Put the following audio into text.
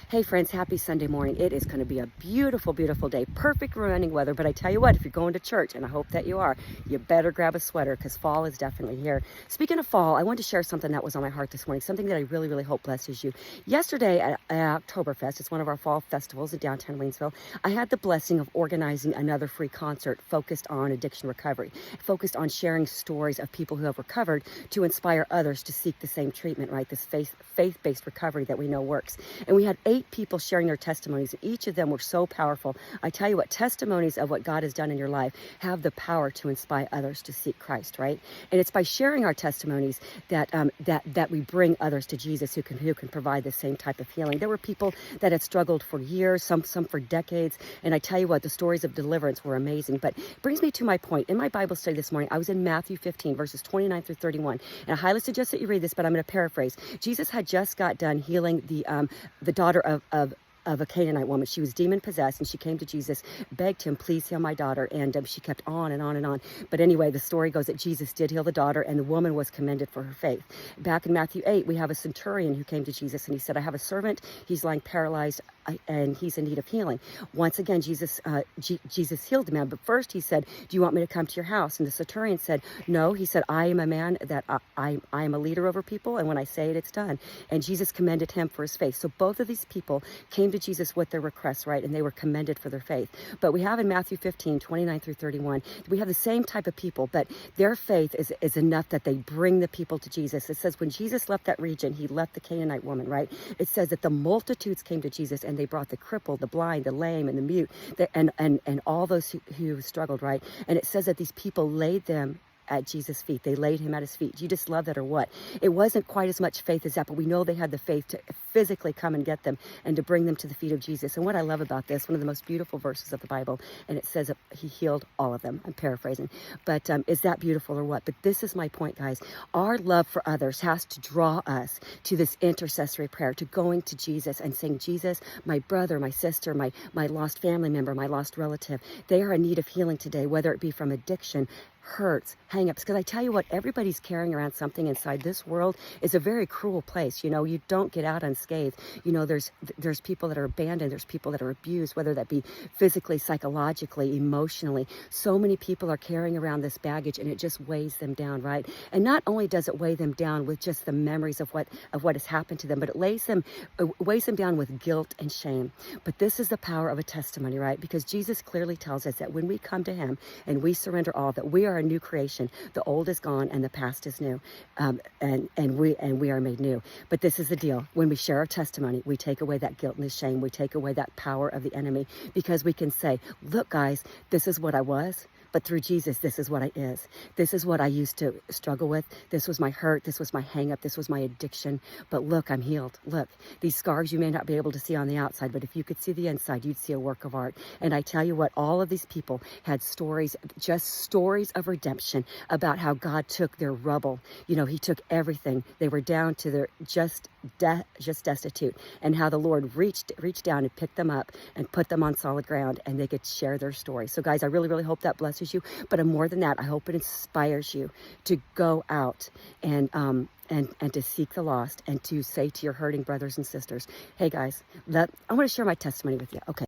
Hey friends, happy Sunday morning. It is going to be a beautiful, beautiful day. Perfect running weather. But I tell you what, if you're going to church, and I hope that you are, you better grab a sweater because fall is definitely here. Speaking of fall, I wanted to share something that was on my heart this morning, something that I really, really hope blesses you. Yesterday at Oktoberfest, it's one of our fall festivals in downtown Waynesville, I had the blessing of organizing another free concert focused on addiction recovery, focused on sharing stories of people who have recovered to inspire others to seek the same treatment, right? This faith-based recovery that we know works. And we had 8 people sharing their testimonies. Each of them were so powerful. I tell you what, testimonies of what God has done in your life have the power to inspire others to seek Christ, right? And it's by sharing our testimonies that that we bring others to Jesus who can provide the same type of healing. There were people that had struggled for years, some for decades, and I tell you what, the stories of deliverance were amazing. But it brings me to my point. In my Bible study this morning, I was in Matthew 15, verses 29 through 31, and I highly suggest that you read this, but I'm going to paraphrase. Jesus had just got done healing the daughter of a Canaanite woman. She was demon possessed, and she came to Jesus, begged him, please heal my daughter. And she kept on and on and on. But anyway, the story goes that Jesus did heal the daughter, and the woman was commended for her faith. Back in Matthew 8, we have a centurion who came to Jesus, and he said, I have a servant. He's lying paralyzed, and he's in need of healing. Once again, Jesus healed the man. But first he said, do you want me to come to your house? And the centurion said, no. He said, I am a man that I am a leader over people, and when I say it, it's done. And Jesus commended him for his faith. So both of these people came to Jesus with their requests, right? And they were commended for their faith. But we have in Matthew 15, 29 through 31, we have the same type of people, but their faith is enough that they bring the people to Jesus. It says when Jesus left that region, he left the Canaanite woman, right? It says that the multitudes came to Jesus, and they brought the crippled, the blind, the lame, and the mute, and all those who struggled, right? And it says that these people laid them at Jesus' feet. They laid him at his feet. Do you just love that or what? It wasn't quite as much faith as that, but we know they had the faith to physically come and get them and to bring them to the feet of Jesus. And what I love about this, one of the most beautiful verses of the Bible, and it says that he healed all of them. I'm paraphrasing, but is that beautiful or what? But this is my point, guys. Our love for others has to draw us to this intercessory prayer, to going to Jesus and saying, Jesus, my brother, my sister, my lost family member, my lost relative, they are in need of healing today, whether it be from addiction, hurts, hang-ups. Because I tell you what, everybody's carrying around something inside. This world is a very cruel place. You know, you don't get out unscathed. You know, there's people that are abandoned. There's people that are abused, whether that be physically, psychologically, emotionally. So many people are carrying around this baggage, and it just weighs them down, right? And not only does it weigh them down with just the memories of what has happened to them, but it weighs them down with guilt and shame. But this is the power of a testimony, right? Because Jesus clearly tells us that when we come to him and we surrender all, that we are a new creation. The old is gone and the past is new, and we are made new. But this is the deal: when we share our testimony, we take away that guilt and the shame. We take away that power of the enemy, because we can say, look guys, this is what I was, but through Jesus, this is what I is. This is what I used to struggle with. This was my hurt. This was my hang-up. This was my addiction. But look, I'm healed. Look, these scars you may not be able to see on the outside, but if you could see the inside, you'd see a work of art. And I tell you what, all of these people had stories, just stories of redemption, about how God took their rubble. You know, he took everything. They were down to their just destitute, and how the Lord reached down and picked them up and put them on solid ground, and they could share their story. So guys, I really, really hope that blesses you. But more than that, I hope it inspires you to go out and to seek the lost, and to say to your hurting brothers and sisters, hey guys, I want to share my testimony with you. Okay.